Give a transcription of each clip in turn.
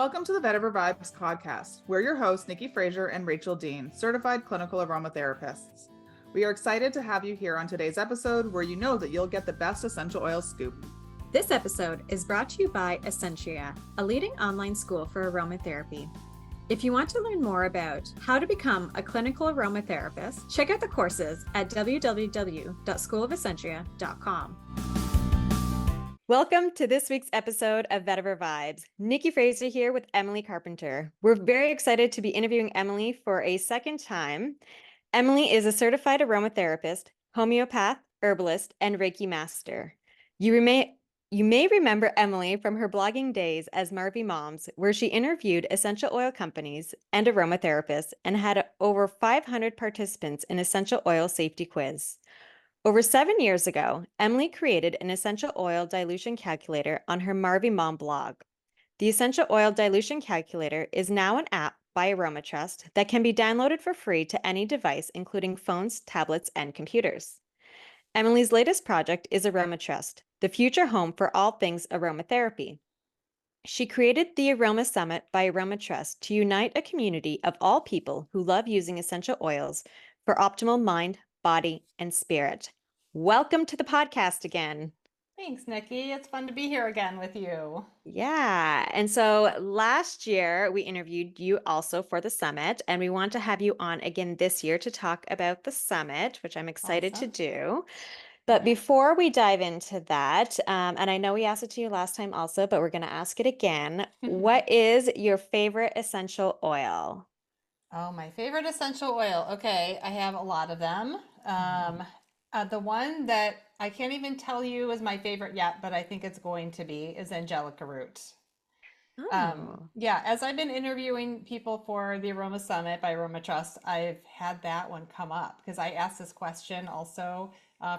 Welcome to the Vetiver Vibes podcast. We're your hosts, Nikki Frazier and Rachel Dean, certified clinical aromatherapists. We are excited to have you here on today's episode where you know that you'll get the best essential oil scoop. This episode is brought to you by Essentria, a leading online school for aromatherapy. If you want to learn more about how to become a clinical aromatherapist, check out the courses at www.schoolofessentria.com. Welcome to this week's episode of Vetiver Vibes. Nikki Frazier here with Emily Carpenter. We're very excited to be interviewing Emily for a second time. Emily is a certified aromatherapist, homeopath, herbalist, and Reiki master. You may remember Emily from her blogging days as Marvy Moms, where she interviewed essential oil companies and aromatherapists and had over 500 participants in essential oil safety quiz. Over 7 years ago, Emily created an essential oil dilution calculator on her Marvy Mom blog. The essential oil dilution calculator is now an app by AromaTrust that can be downloaded for free to any device, including phones, tablets, and computers. Emily's latest project is Aroma Trust, the future home for all things aromatherapy. She created the Aroma Summit by Aroma Trust to unite a community of all people who love using essential oils for optimal mind, body, and spirit. Welcome to the podcast again. Thanks, Nikki. It's fun to be here again with you. Yeah. And so last year we interviewed you also for the summit, and we want to have you on again this year to talk about the summit, which I'm excited to do. But before we dive into that, and I know we asked it to you last time also, but we're going to ask it again. What is your favorite essential oil? Oh, my favorite essential oil. Okay, I have a lot of them. The one that I can't even tell you is my favorite yet, but I think it's going to be is Angelica Root. As I've been interviewing people for the Aroma Summit by Aroma Trust, I've had that one come up because I asked this question also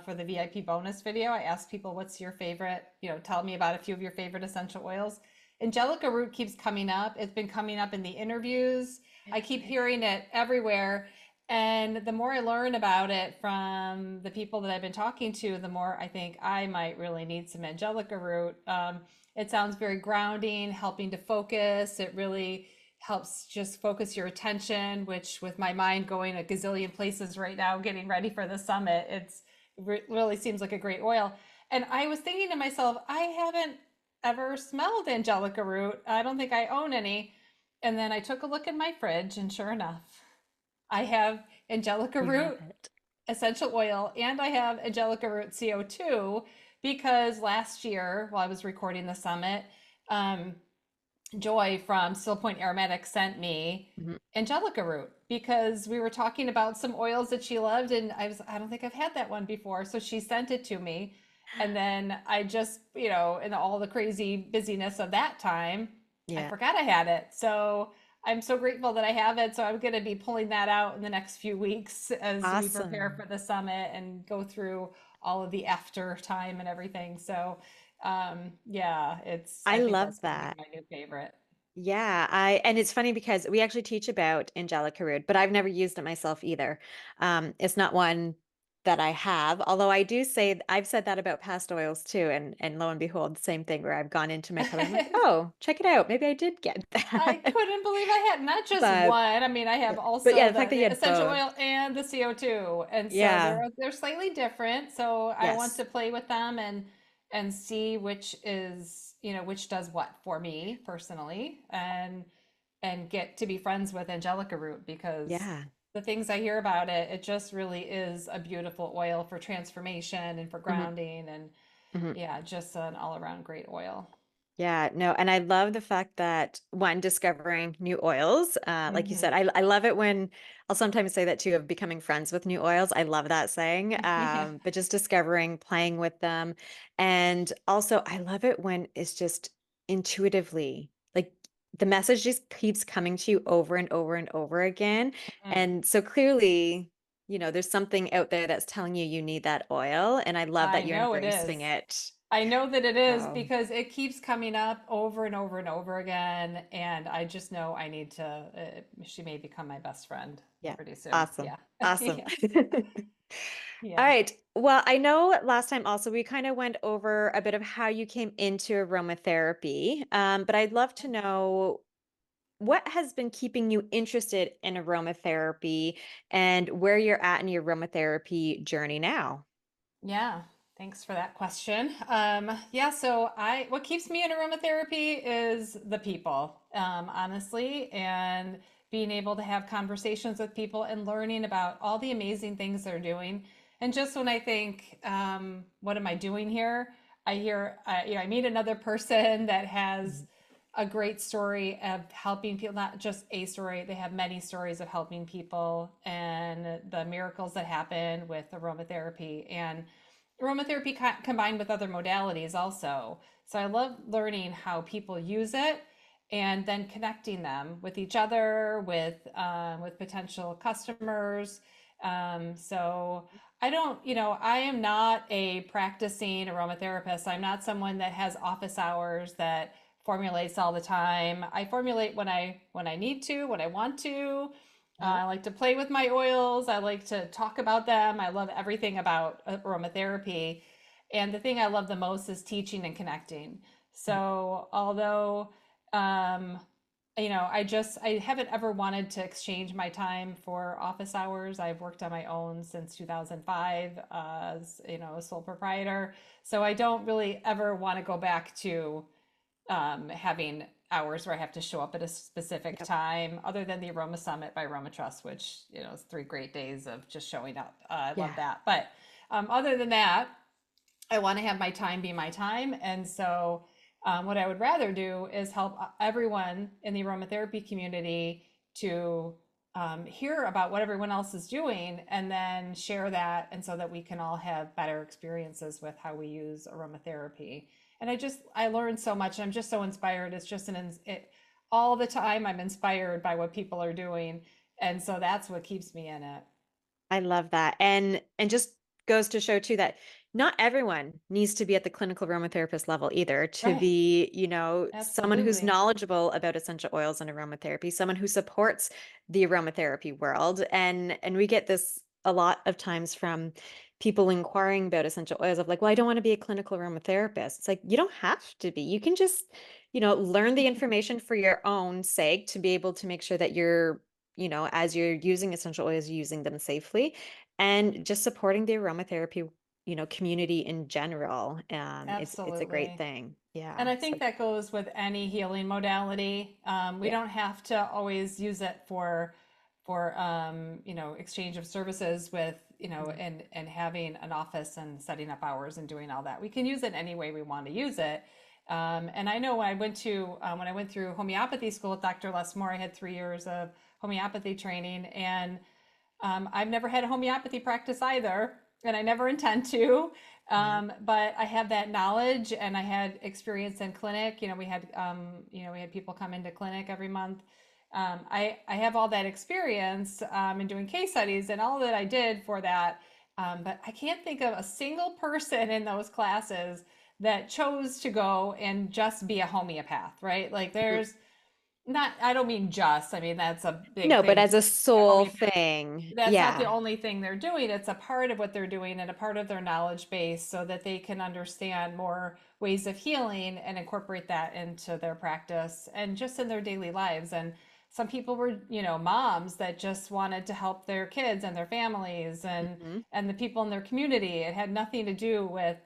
for the VIP bonus video. I asked people, what's your favorite, tell me about a few of your favorite essential oils. Angelica Root keeps coming up. It's been coming up in the interviews. I keep hearing it everywhere. And the more I learn about it from the people that I've been talking to, the more I think I might really need some Angelica Root. It sounds very grounding, helping to focus. It really helps just focus your attention, which with my mind going a gazillion places right now, getting ready for the summit, it really seems like a great oil. And I was thinking to myself, I haven't ever smelled Angelica Root. I don't think I own any. And then I took a look in my fridge, and sure enough, I have Angelica Root essential oil, and I have Angelica Root CO2 because last year, while I was recording the summit, Joy from Still Point Aromatics sent me Angelica Root because we were talking about some oils that she loved, and I don't think I've had that one before, so she sent it to me. And then I just, in all the crazy busyness of that time, I forgot I had it. So I'm so grateful that I have it. So I'm going to be pulling that out in the next few weeks as we prepare for the summit and go through all of the after time and everything. So I love that. My new favorite. Yeah, and it's funny because we actually teach about Angelica Root, but I've never used it myself either. It's not one that I have, although I do say I've said that about past oils too, and lo and behold, the same thing where I've gone into my cupboard, I'm like, oh, check it out, maybe I did get that. I couldn't believe I had not just one. I mean, I have also the essential oil and the CO2, and so they're slightly different. So I want to play with them and see which is which does what for me personally, and get to be friends with Angelica Root because the things I hear about it, it just really is a beautiful oil for transformation and for grounding and just an all-around great oil. Yeah, no, and I love the fact that one, discovering new oils, like you said, I love it when I'll sometimes say that too, of becoming friends with new oils. I love that saying, but just discovering, playing with them. And also I love it when it's just intuitively, like the message just keeps coming to you over and over and over again. And so clearly, there's something out there that's telling you you need that oil. And I love that you're embracing it. I know that it is because it keeps coming up over and over and over again. And I just know I need to, she may become my best friend pretty soon. Awesome. Awesome. All right. Well, I know last time also we kind of went over a bit of how you came into aromatherapy, but I'd love to know what has been keeping you interested in aromatherapy and where you're at in your aromatherapy journey now? Yeah, thanks for that question. Yeah, so what keeps me in aromatherapy is the people, honestly, and being able to have conversations with people and learning about all the amazing things they're doing. And just when I think, what am I doing here? I meet another person that has a great story of helping people, not just a story, they have many stories of helping people and the miracles that happen with aromatherapy and aromatherapy combined with other modalities also. So I love learning how people use it and then connecting them with each other, with potential customers. So I don't, I am not a practicing aromatherapist. I'm not someone that has office hours that formulates all the time. I formulate when I need to, when I want to. I like to play with my oils. I like to talk about them. I love everything about aromatherapy. And the thing I love the most is teaching and connecting. So although um, I haven't ever wanted to exchange my time for office hours. I've worked on my own since 2005 as, a sole proprietor. So I don't really ever want to go back to having hours where I have to show up at a specific Yep. time, other than the Aroma Summit by AromaTrust, which, is 3 great days of just showing up. I love Yeah. that. But other than that, I want to have my time be my time. And so, what I would rather do is help everyone in the aromatherapy community to hear about what everyone else is doing and then share that. And so that we can all have better experiences with how we use aromatherapy. And I learned so much. I'm just so inspired. It's just all the time I'm inspired by what people are doing. And so that's what keeps me in it. I love that. And just goes to show too that not everyone needs to be at the clinical aromatherapist level either to Right. be, someone who's Absolutely. knowledgeable about essential oils and aromatherapy, someone who supports the aromatherapy world. And we get this a lot of times from people inquiring about essential oils of like, well, I don't want to be a clinical aromatherapist. It's like you don't have to be. You can just, learn the information for your own sake to be able to make sure that you're as you're using essential oils, using them safely and just supporting the aromatherapy, community in general. It's a great Absolutely. thing. And Yeah. I So think that goes with any healing modality. We yeah. don't have to always use it for exchange of services with, Mhm. and having an office and setting up hours and doing all that. We can use it any way we want to use it. And I know when I went through homeopathy school with Dr. Les Moore, I had 3 years of homeopathy training, and I've never had a homeopathy practice either, and I never intend to. Yeah. But I have that knowledge, and I had experience in clinic. We had people come into clinic every month. I have all that experience in doing case studies and all that I did for that. But I can't think of a single person in those classes that chose to go and just be a homeopath, right? Like Mhm. there's not, I don't mean just, I mean, that's a big No, but thing. as a sole Homeopath, thing, that's not the yeah. only thing they're doing. It's a part of what they're doing and a part of their knowledge base so that they can understand more ways of healing and incorporate that into their practice and just in their daily lives. And some people were, moms that just wanted to help their kids and their families Mhm. and the people in their community. It had nothing to do with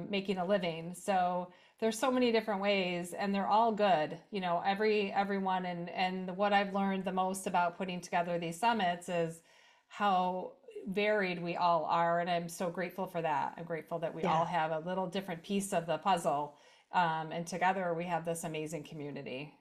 making a living. So there's so many different ways and they're all good, everyone. And what I've learned the most about putting together these summits is how varied we all are. And I'm so grateful for that. I'm grateful that we all Yeah. have a little different piece of the puzzle. And together we have this amazing community.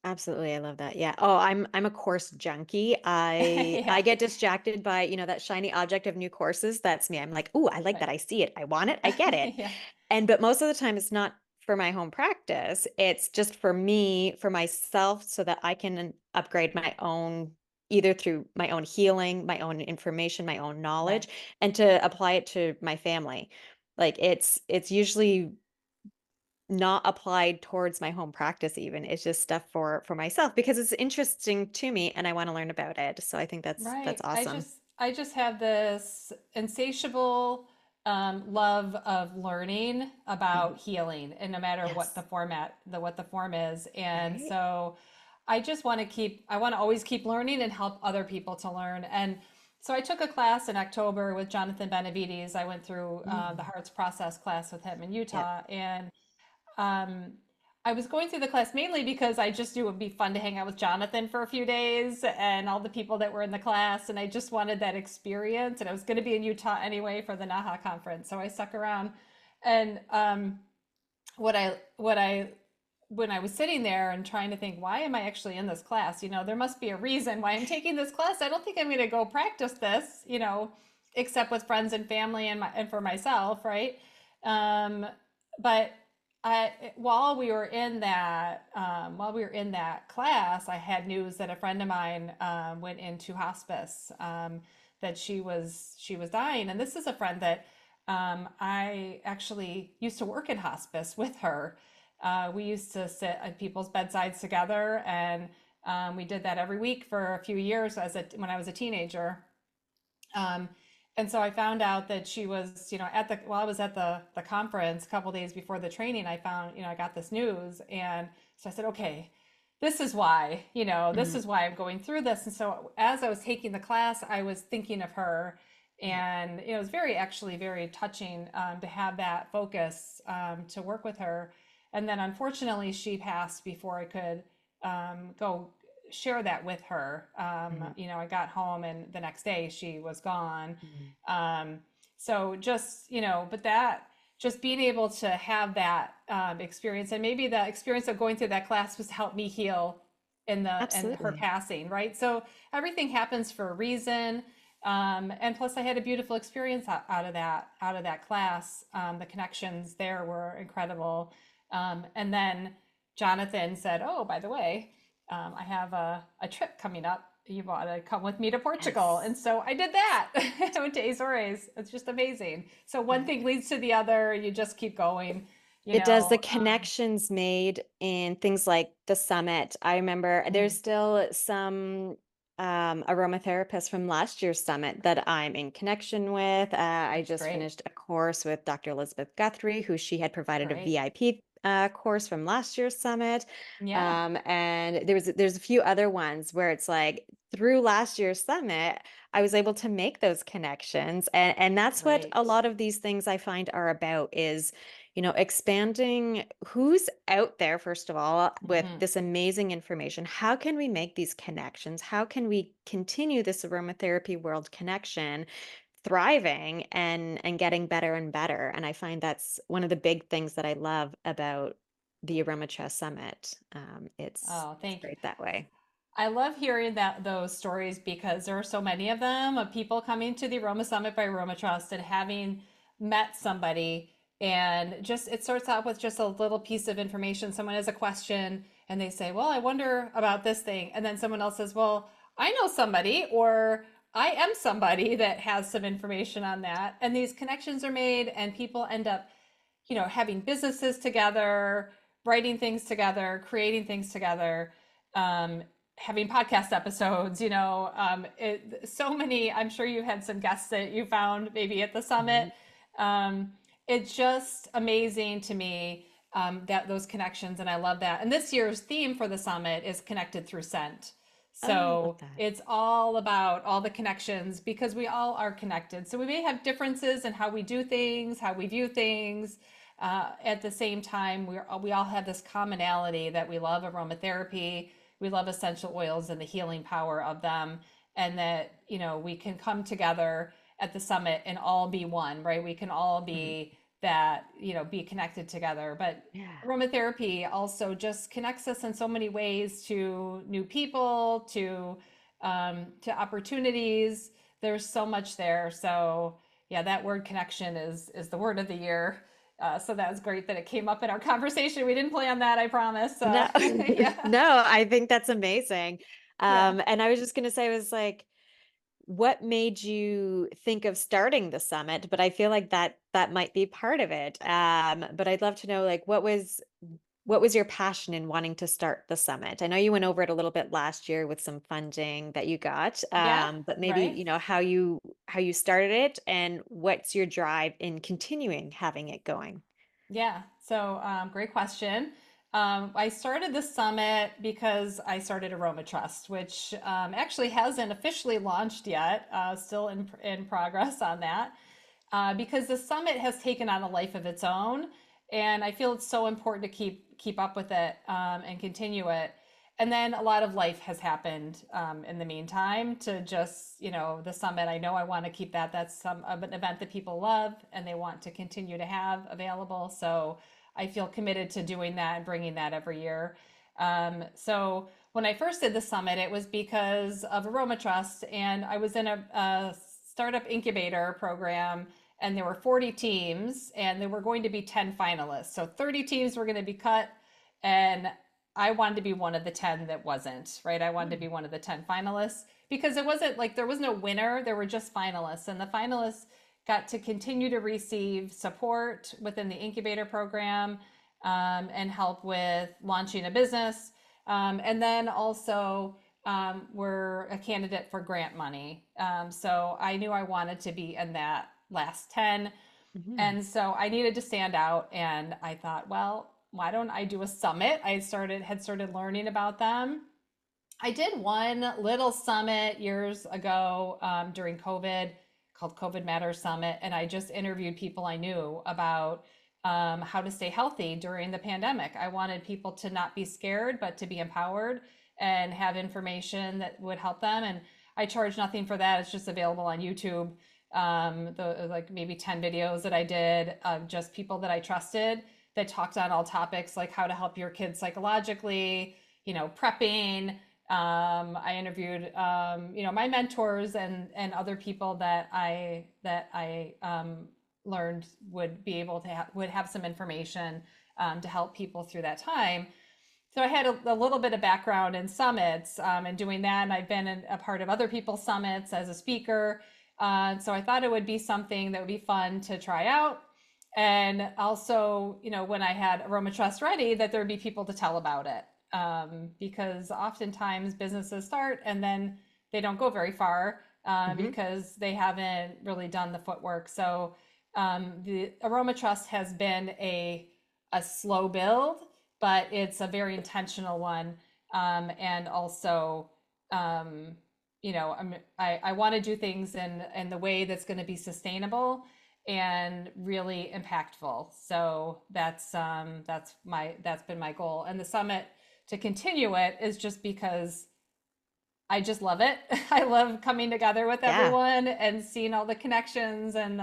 Absolutely. I love that. Yeah. Oh, I'm a course junkie. I Yeah. get distracted by, that shiny object of new courses. That's me. I'm like, "Oh, I like Right. that. I see it. I want it. I get it." Yeah. And but most of the time it's not for my home practice. It's just for me, for myself, so that I can upgrade my own, either through my own healing, my own information, my own Right. knowledge, and to apply it to my family. Like it's usually not applied towards my home practice even. It's just stuff for myself because it's interesting to me and I want to learn about it. So I think that's Right. I awesome. just I just have this insatiable love of learning Mhm. about healing, and no matter what Yes. the form is. And Right. so I just want to I want to always keep learning and help other people to learn. And so I took a class in October with Jonathan Benavides. I went through the Hearts Process class with him in Yep. Utah. And um, I was going through the class mainly because I just knew it would be fun to hang out with Jonathan for a few days and all the people that were in the class. And I just wanted that experience. And I was going to be in Utah anyway for the NAHA conference. So I stuck around. And what I when I was sitting there and trying to think, why am I actually in this class? There must be a reason why I'm taking this class. I don't think I'm going to go practice this, except with friends and family and for myself, right? Um, but while we were in that class, I had news that a friend of mine went into hospice, that she was dying, and this is a friend that I actually used to work in hospice with her. We used to sit at people's bedsides together, and we did that every week for a few years when I was a teenager. Um, and so I found out that she was, while I was at the conference a couple days before the training, I found, I got this news. And so I said, okay, this Mhm. is why I'm going through this. And so as I was taking the class, I was thinking of her. Yeah. And it was actually very touching to have that focus, to work with her. And then unfortunately, she passed before I could go share that with her. Mhm. I got home and the next day she was gone. Mhm. Um, so but that just being able to have that experience, and maybe the experience of going through that class was helped me heal in her Absolutely. passing, right? So everything happens for a reason. And plus I had a beautiful experience out of that class. The connections there were incredible. And then Jonathan said, oh, by the way, I have a trip coming up. You want to come with me to Portugal? Yes. And so I did that. I went to Azores. It's just amazing. So one Yeah. thing leads to the other. You just keep going, you It does. The know. connections made in things like the summit. I remember there's Mm, still some aromatherapists from last year's summit that I'm in connection with. I that's just great. finished a course with Dr. Elizabeth Guthrie, who she had provided a Great. VIP course from last year's summit. Yeah. And there's a few other ones where it's like through last year's summit, I was able to make those connections. And that's what a Great. lot of these things I find are about is expanding who's out there, first of all, with Hmm. this amazing information. How can we make these connections? How can we continue this aromatherapy world connection thriving and getting better and better? And I find that's one of the big things that I love about the AromaTrust Summit. Oh, It's thank you. great that way. I love hearing those stories because there are so many of them, of people coming to the Aroma Summit by Aroma Trust and having met somebody, and just it starts out with just a little piece of information. Someone has a question and they say, "Well, I wonder about this thing," and then someone else says, "Well, I know somebody," or "I am somebody that has some information on that," and these connections are made, and people end up, having businesses together, writing things together, creating things together, um, having podcast episodes, so many. I'm sure you had some guests that you found maybe at the summit. Mhm. Um, it's just amazing to me, that those connections, and I love that. And this year's theme for the summit is connected through scent. Oh, I love So that. it's all about all the connections because we all are connected. So we may have differences in how we do things, how we view things. At the same time, we all have this commonality that we love aromatherapy, we love essential oils and the healing power of them, and that we can come together at the summit and all be one, right? We can all Mhm. be that, be connected together. But Yeah. aromatherapy also just connects us in so many ways to new people, to opportunities. There's so much there. So yeah, that word connection is the word of the year. So that was great that it came up in our conversation. We didn't plan that, I promise. No, Yeah, no, I think that's amazing. yeah, And I was just going to say, I was like, what made you think of starting the summit? But I feel like that might be part of it. But I'd love to know, like, what was your passion in wanting to start the summit? I know you went over it a little bit last year with some funding that you got, yeah, but maybe right. how you started it and what's your drive in continuing having it going? Yeah. So great question. I started the summit because I started Aroma Trust, which actually hasn't officially launched yet, still in progress on that, because the summit has taken on a life of its own, and I feel it's so important to keep up with it and continue it. And then a lot of life has happened in the meantime to just, the summit. I know I want to keep that. That's an event that people love and they want to continue to have available. So I feel committed to doing that and bringing that every year. So when I first did the summit, it was because of Aroma Trust, and I was in a startup incubator program, and there were 40 teams, and there were going to be 10 finalists. So 30 teams were going to be cut, and I wanted to be one of the 10 that wasn't, right? I wanted to be one of the 10 finalists because it wasn't like there was no winner, there were just finalists, and the finalists got to continue to receive support within the incubator program and help with launching a business. And then also were a candidate for grant money. So I knew I wanted to be in that last 10. Mhm. And so I needed to stand out. And I thought, well, why don't I do a summit? I had started learning about them. I did one little summit years ago during COVID called COVID Matters Summit. And I just interviewed people I knew about how to stay healthy during the pandemic. I wanted people to not be scared, but to be empowered and have information that would help them. And I charge nothing for that. It's just available on YouTube. Like maybe 10 videos that I did of just people that I trusted that talked on all topics, like how to help your kids psychologically, prepping. I interviewed, my mentors and other people that I learned would be able to would have some information to help people through that time. So I had a little bit of background in summits and doing that, and I've been a part of other people's summits as a speaker. So I thought it would be something that would be fun to try out. And also, when I had AromaTrust ready, that there would be people to tell about it. Because oftentimes businesses start and then they don't go very far because they haven't really done the footwork. So the Aroma Trust has been a slow build, but it's a very intentional one. And also, I want to do things in the way that's going to be sustainable and really impactful. So that's been my goal. And the summit, to continue it, is just because I just love it. I love coming together with everyone and seeing all the connections and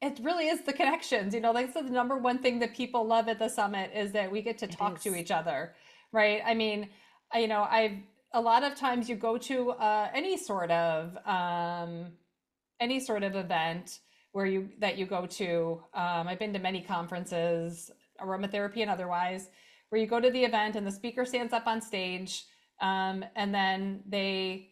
it really is the connections. Like so the number one thing that people love at the summit is that we get to talk to each other, right? I mean, I've a lot of times you go to any sort of event where you go to. I've been to many conferences, aromatherapy and otherwise, where you go to the event and the speaker stands up on stage and then they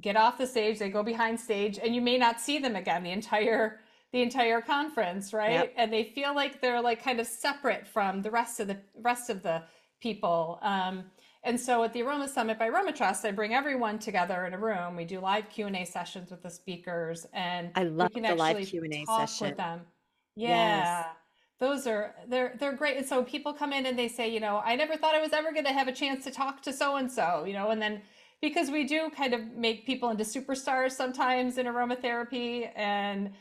get off the stage, they go behind stage, and you may not see them again the entire conference, right? Yep. And they feel like they're like kind of separate from the rest of the people. And so at the Aroma Summit by Aroma Trust, I bring everyone together in a room. We do live Q&A sessions with the speakers, and I love we can the live actually Q&A talk session with them. Yes. Those they're great. And so people come in and they say, I never thought I was ever going to have a chance to talk to so-and-so, and then because we do kind of make people into superstars sometimes in aromatherapy. And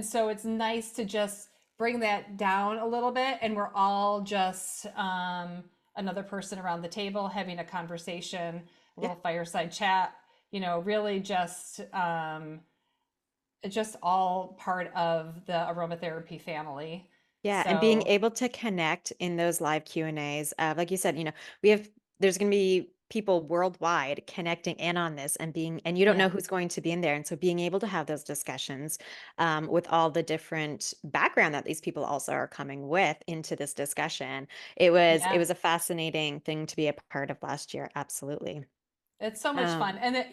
so it's nice to just bring that down a little bit. And we're all just another person around the table having a conversation, a little fireside chat, really just all part of the aromatherapy family. Yeah, So, and being able to connect in those live Q&As, like you said, there's going to be people worldwide connecting in on this and you don't know who's going to be in there. And so being able to have those discussions with all the different background that these people also are coming with into this discussion, it was a fascinating thing to be a part of last year. Absolutely. It's so much fun. And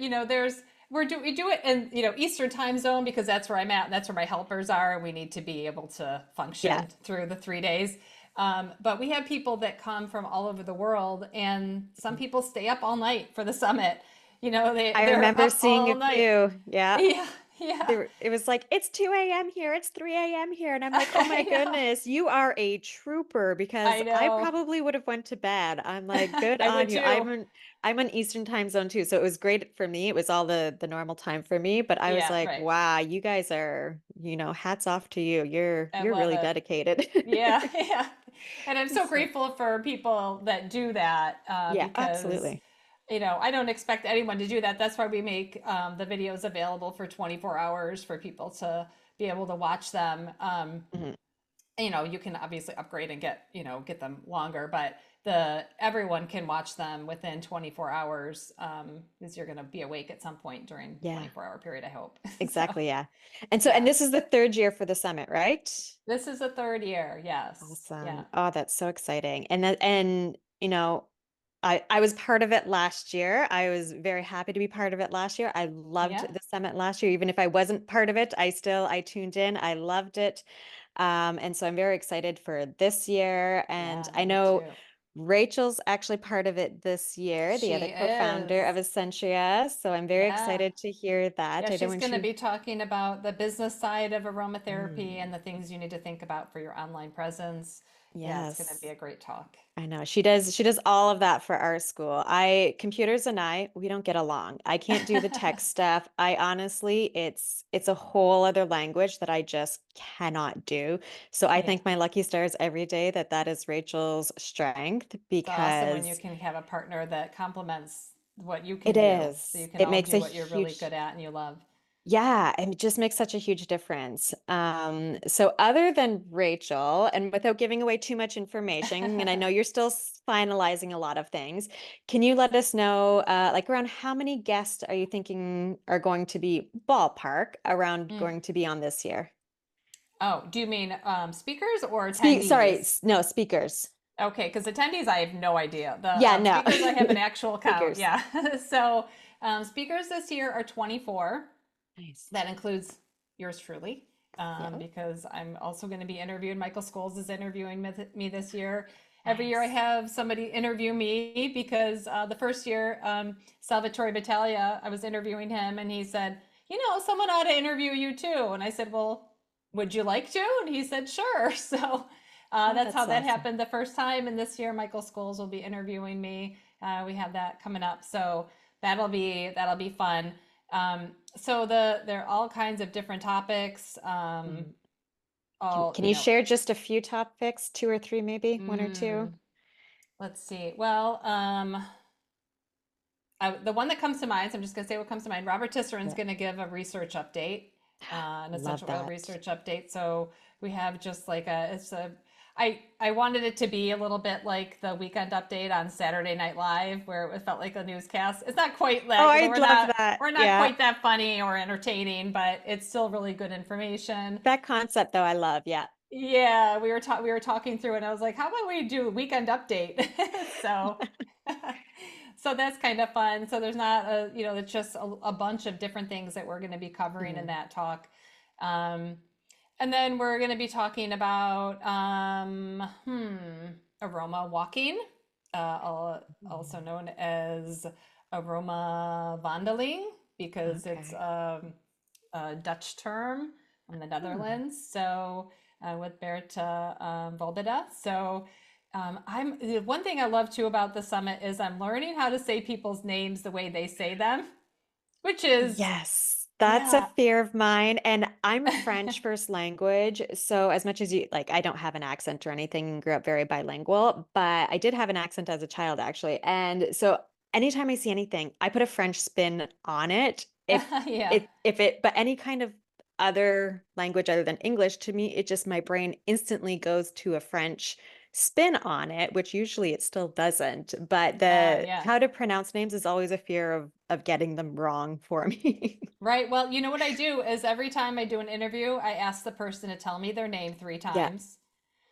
we do it in, Eastern time zone because that's where I'm at. And that's where my helpers are. We need to be able to function through the 3 days. But we have people that come from all over the world, and some people stay up all night for the summit. I remember seeing a few. Yeah. Yeah. it was like, it's 2 a.m. here, it's 3 a.m. here. And I'm like, oh my I know. goodness, you are a trooper because I I know. probably would have went to bed. I'm like, good I on would you. too. I'm on Eastern time zone too. So it was great for me. It was all the normal time for me. But I was Yeah, like, right. wow, you guys are, hats off to you. I You're love really it. dedicated. Yeah, yeah. And I'm so So grateful for people that do that yeah, because, absolutely. I don't expect anyone to do that. That's why we make the videos available for 24 hours for people to be able to watch them. Mhm. You can obviously upgrade and get them longer, but the everyone can watch them within 24 hours because you're going to be awake at some point during Yeah, 24-hour period, I hope. So, exactly. Yeah. And yeah. this is the third year for the summit, right? This is the third year. Yes. Yeah. Awesome. Oh, that's so exciting. I was part of it last year. I was very happy to be part of it last year. I loved Yeah. the summit last year. Even if I wasn't part of it, I tuned in. I loved it. And so I'm very excited for this year. And Yeah, I me know too. Rachel's actually part of it this year, the She other co-founder of is. Essentria. So I'm very Yeah. excited to hear Yeah, that. I know she's when going to she be talking about the business side of aromatherapy Mm, and the things you need to think about for your online presence. Yeah, it's going to be yes. a great talk. I know she does all of that for our school. Computers and we don't get along. I can't do the tech stuff. I honestly, it's a whole other language that I just cannot do. So I Yeah. thank my lucky stars every day that that is Rachel's strength It's awesome when you because can have a partner that complements what you it can do. So you is. can It all makes do a what you're really huge good at and you love. Yeah, and it just makes such a huge difference. So other than Rachel, and without giving away too much information, and I know you're still finalizing a lot of things, can you let us know, like around how many guests are you thinking are going to be ballpark around Mm. going to be on this year? Oh, do you mean speakers or Sorry, attendees? no, speakers. Okay, because attendees, I have no idea. The Yeah, no, speakers, I have an actual count. speakers. Yeah. So speakers this year are 24. Nice. That includes yours truly, Yeah, because I'm also going to be interviewed. Michael Scholes is interviewing me this year. Every year I nice. have somebody interview me because the first year, Salvatore Battaglia, I was interviewing him and he said, someone ought to interview you too. And I said, well, would you like to? And he said, sure. So Oh, that's how that's that awesome. happened the first time. And this year, Michael Scholes will be interviewing me. We have that coming up. So that'll be fun. So there are all kinds of different topics. Mhm. Can, All can you share just a few topics, two or three, maybe one or two? mm, let's see. Well, the one that comes to mind. So I'm just going to say what comes to mind. Robert Tisserin's Yeah, going to give a research update, an love essential oil that. research update. So we have just like I wanted it to be a little bit like the weekend update on Saturday Night Live, where it felt like a newscast. It's not quite Oh, that, I'd love that. we're not Yeah. quite that funny or entertaining, but it's still really good information. That concept though, I love. Yeah. Yeah, we were talking through, and I was like, "How about we do a weekend update?" So, so that's kind of fun. So there's not it's just a bunch of different things that we're going to be covering in Mhm. that talk, um, and then we're going to be talking about aroma walking, also Mhm. known as aroma vandaling, because it's Okay. a Dutch term from the Oh, Netherlands. So with Berta Voldeda. So I'm the one thing I love too about the summit is I'm learning how to say people's names the way they say them, which is yes. That's a yeah. fear of mine. And I'm French first language. So as much as you like, I don't have an accent or anything and grew up very bilingual, but I did have an accent as a child actually. And so anytime I see anything, I put a French spin on it. Yeah. But any kind of other language other than English, to me, it just my brain instantly goes to a French spin on it, which usually it still doesn't. But the Yeah. how to pronounce names is always a fear of getting them wrong for me. Right. Well, you know what I do is every time I do an interview, I ask the person to tell me their name three Yeah, times.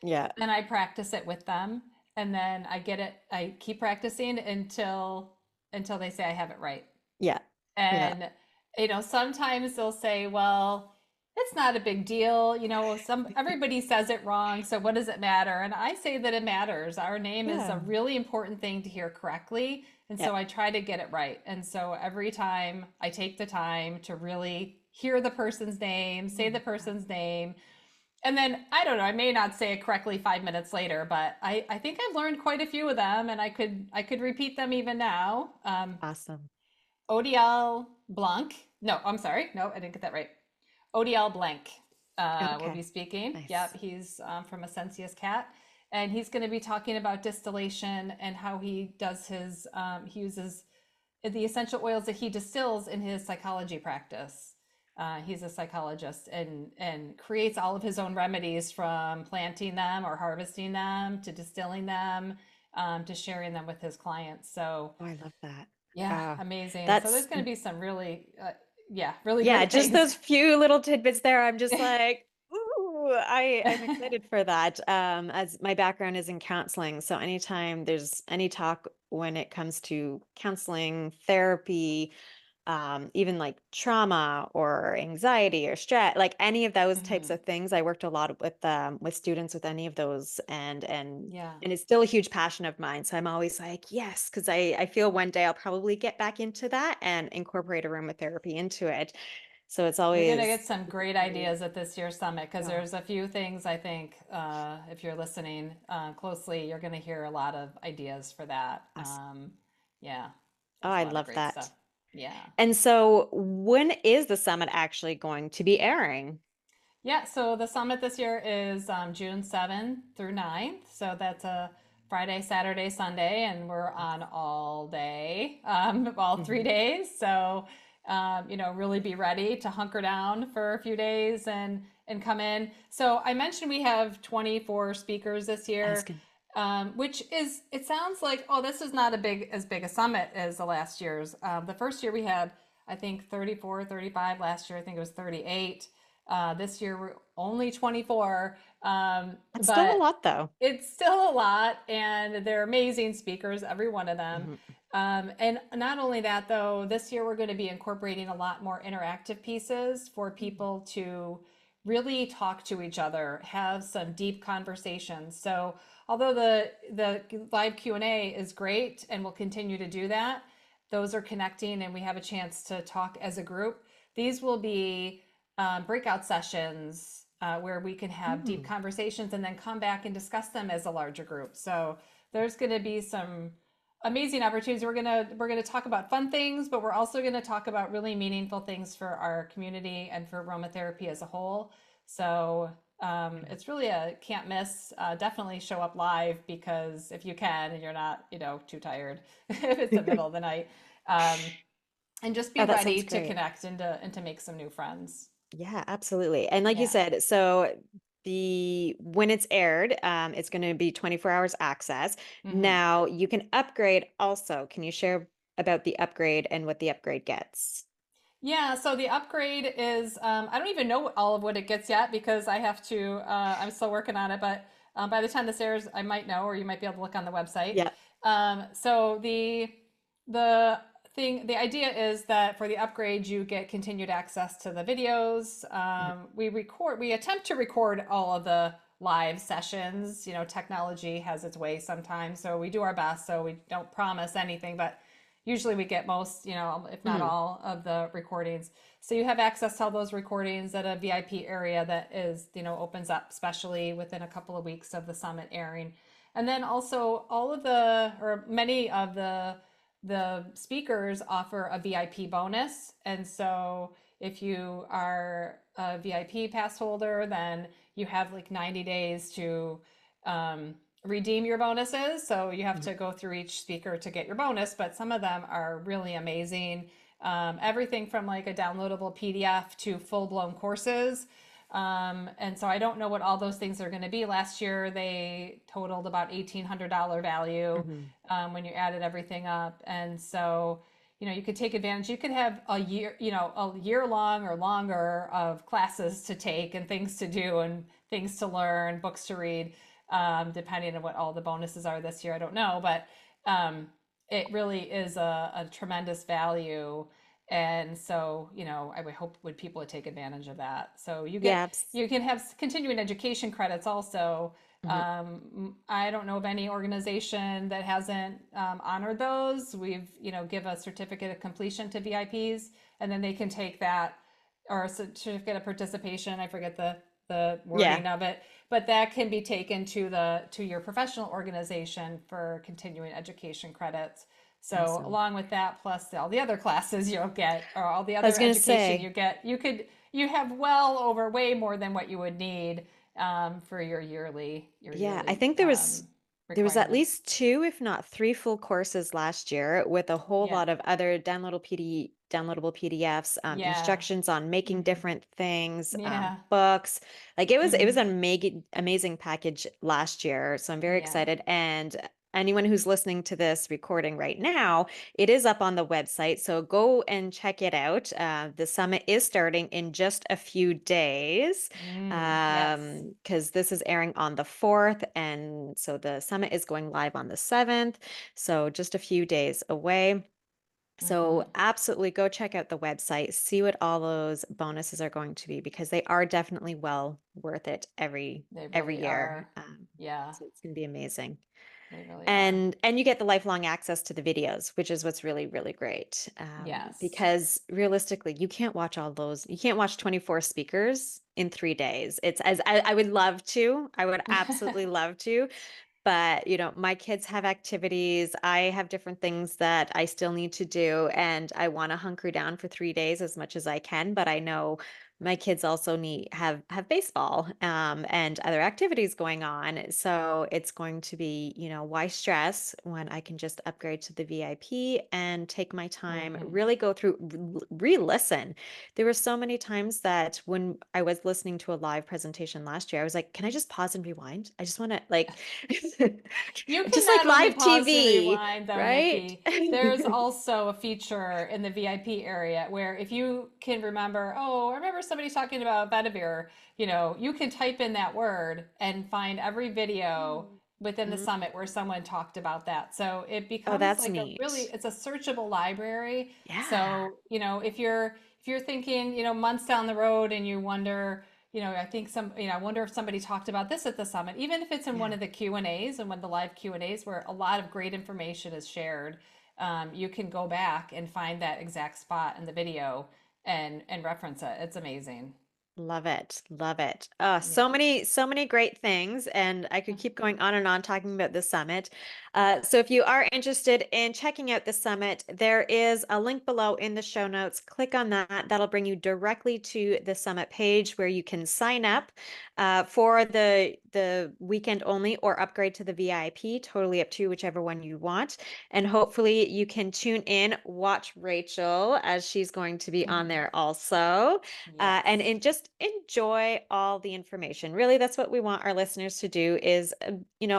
yeah, Then I practice it with them, and then I keep practicing until they say I have it right. yeah, yeah, And sometimes they'll say, well, it's not a big deal, some everybody says it wrong, so what does it matter? And I say that it matters. Our name is a yeah, really important thing to hear correctly, and yeah. so I try to get it right. And so every time I take the time to really hear the person's name, say the person's name. And then I don't know, I may not say it correctly 5 minutes later, but I think I've learned quite a few of them, and I could repeat them even now. Awesome. ODL Blanc. No, I'm sorry. No, I didn't get that right. ODL Blanc will Okay. be speaking. Nice. Yep, he's from Essentia's Cat. And he's going to be talking about distillation and how he does his, he uses the essential oils that he distills in his psychology practice. He's a psychologist and creates all of his own remedies, from planting them or harvesting them to distilling them, to sharing them with his clients. So Oh, I love that. yeah, Uh, amazing. So there's that's going to be some really, yeah, really Yeah, great just things. those few little tidbits there. I'm just like, ooh, I'm excited for that. As my background is in counseling, so anytime there's any talk when it comes to counseling, therapy, even like trauma or anxiety or stress, like any of those types Hmm. of things. I worked a lot with students with any of those, Yeah. and it's still a huge passion of mine. So I'm always like, yes, because I feel one day I'll probably get back into that and incorporate aromatherapy into it. So it's You're going to always get some great ideas at this year's summit, because oh, there's a few things I think, if you're listening closely, you're going to hear a lot of ideas for that. awesome. Yeah, Oh, there's a I lot of love great stuff. that. Yeah. And so when is the summit actually going to be airing? Yeah, so the summit this year is June 7th through 9th. So that's a Friday, Saturday, Sunday, and we're on all day, all three Mhm. days. So, really be ready to hunker down for a few days and come in. So I mentioned we have 24 speakers this I was year, gonna, which is, it sounds like, oh, this is not as big a summit as the last year's. The first year we had, I think, 34, 35. Last year I think it was 38. This year we're only 24, that's still a but lot though. it's still a lot, and they're amazing speakers, every one of them. Mhm. And not only that, though, this year we're going to be incorporating a lot more interactive pieces for people to really talk to each other, have some deep conversations. So although the live Q&A is great and will continue to do that, those are connecting and we have a chance to talk as a group. These will be breakout sessions where we can have deep Mm. conversations and then come back and discuss them as a larger group. So there's going to be some amazing opportunities. We're gonna talk about fun things, but we're also going to talk about really meaningful things for our community and for aromatherapy as a whole. So it's really a can't miss. Definitely show up live, because if you can and you're not, too tired, if it's the middle of the night, um, and just be Oh, that ready sounds to great. connect and to make some new friends. Yeah, absolutely. And like you Yeah. said, so the when it's aired, it's going to be 24 hours access. Hmm. Now you can upgrade also. Can you share about the upgrade and what the upgrade gets? Yeah, so the upgrade is, I don't even know all of what it gets yet, because I'm still working on it, but by the time this airs, I might know, or you might be able to look on the website. Yeah. So the the idea is that for the upgrade, you get continued access to the videos. Mhm. We attempt to record all of the live sessions. Technology has its way sometimes, so we do our best. So we don't promise anything, but usually we get most, if not Mhm. all of the recordings. So you have access to all those recordings at a VIP area that is, opens up especially within a couple of weeks of the summit airing. And then also many of the speakers offer a VIP bonus. And so if you are a VIP pass holder, then you have like 90 days to redeem your bonuses. So you have Mhm. to go through each speaker to get your bonus, but some of them are really amazing. Everything from like a downloadable PDF to full blown courses. And so I don't know what all those things are going to be. Last year they totaled about $1,800 value Mhm. when you added everything up. And so, you could take advantage. You could have a year long or longer of classes to take and things to do and things to learn, books to read, depending on what all the bonuses are this year. I don't know, but um, it really is a tremendous value. And so, I would hope people would take advantage of that. So Yeah. you can have continuing education credits also. Mhm. I don't know of any organization that hasn't honored those. We've, give a certificate of completion to VIPs, and then they can take that or a certificate of participation. I forget the Yeah. wording of it, but that can be taken to your professional organization for continuing education credits. So Awesome. along with that, plus all the other classes you'll get, or all the I was other going to education you say, get, you have well over way more than what you would need for your yeah, I yearly think there was at requirements. least two, if not three full courses last year with a whole Yeah, lot of other downloadable PDFs, yeah, instructions on making hmm different things, yeah, books. Like it was hmm an amazing package last year. So I'm very yeah. excited. And anyone who's listening to this recording right now, it is up on the website. So go and check it out. The summit is starting in just a few days Yes. because this is airing on the 4th. And so the summit is going live on the 7th. So just a few days away. So hmm absolutely go check out the website, see what all those bonuses are going to be because they are definitely well worth it They every really year. are. Yeah, So it's going to be amazing. they really are. And you get the lifelong access to the videos, which is what's really, really great. Yes. Because realistically, you can't watch all those. You can't watch 24 speakers in 3 days. It's as I would love to. I would absolutely love to. But, my kids have activities. I have different things that I still need to do, and I want to hunker down for 3 days as much as I can. But I know my kids also have baseball, and other activities going on. So it's going to be, why stress when I can just upgrade to the VIP and take my time, hmm really go through, re-listen. There were so many times that when I was listening to a live presentation last year, I was like, can I just pause and rewind? I just want to like You can just like not only live pause and TV, rewind, though, right? Nikki. There's also a feature in the VIP area where if you can remember, oh, I remember somebody talking about Bedivere, you can type in that word and find every video within the Mm. summit where someone talked about that. So it Oh, becomes that's like neat. it's a searchable library. Yeah. So, if you're thinking, months down the road and you wonder, I think I wonder if somebody talked about this at the summit, even if it's in one Yeah. of the Q&As and when the live Q&As where a lot of great information is shared, you can go back and find that exact spot in the video and reference it. It's amazing. Love it. Love it. Yeah. So many great things. And I could keep going on and on talking about the summit. So if you are interested in checking out the summit, there is a link below in the show notes. Click on that. That'll bring you directly to the summit page where you can sign up for the weekend only or upgrade to the VIP. Totally up to you, whichever one you want. And hopefully you can tune in, watch Rachel as she's going to be on there also. And Yes. just enjoy all the information. Really, that's what we want our listeners to do is,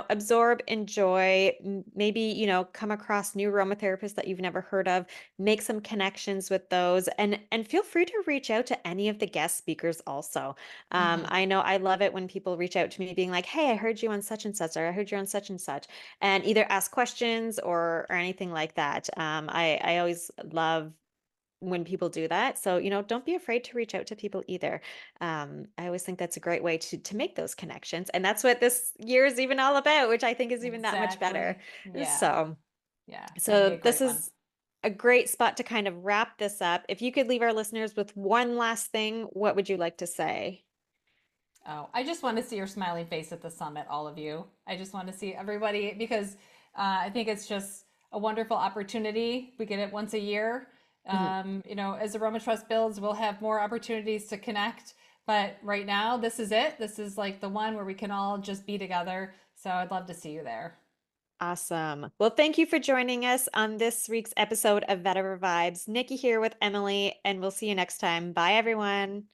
absorb, enjoy, maybe, come across new aromatherapists that you've never heard of, make some connections with those, and feel free to reach out to any of the guest speakers also. hmm I know I love it when people reach out to me being like, hey, I heard you on such and such, or I heard you on such and such, and either ask questions or anything like that. I always love when people do that. So, don't be afraid to reach out to people either. I always think that's a great way to make those connections. And that's what this year is even all about, which I think is even that much better. Exactly. Yeah. So, Yeah. It's going to be so a this great one. is a great spot to kind of wrap this up. If you could leave our listeners with one last thing, what would you like to say? Oh, I just want to see your smiling face at the summit, all of you. I just want to see everybody because I think it's just a wonderful opportunity. We get it once a year. Mhm. As Aroma Trust builds, we'll have more opportunities to connect. But right now, this is it. This is like the one where we can all just be together. So I'd love to see you there. Awesome. Well, thank you for joining us on this week's episode of Vetiver Vibes. Nikki here with Emily, and we'll see you next time. Bye, everyone.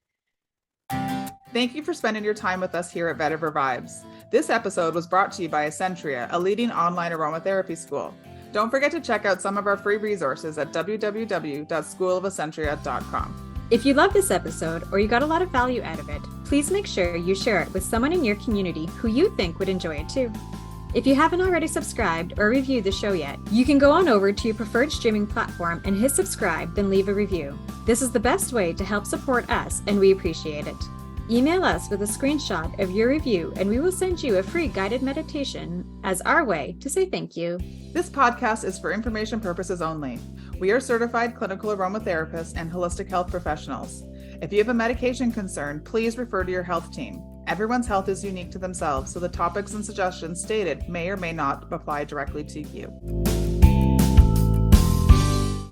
Thank you for spending your time with us here at Vetiver Vibes. This episode was brought to you by Essentria, a leading online aromatherapy school. Don't forget to check out some of our free resources at www.schoolofessentria.com. If you love this episode or you got a lot of value out of it, please make sure you share it with someone in your community who you think would enjoy it too. If you haven't already subscribed or reviewed the show yet, you can go on over to your preferred streaming platform and hit subscribe, then leave a review. This is the best way to help support us, and we appreciate it. Email us with a screenshot of your review, and we will send you a free guided meditation as our way to say thank you. This podcast is for information purposes only. We are certified clinical aromatherapists and holistic health professionals. If you have a medication concern, please refer to your health team. Everyone's health is unique to themselves, so the topics and suggestions stated may or may not apply directly to you.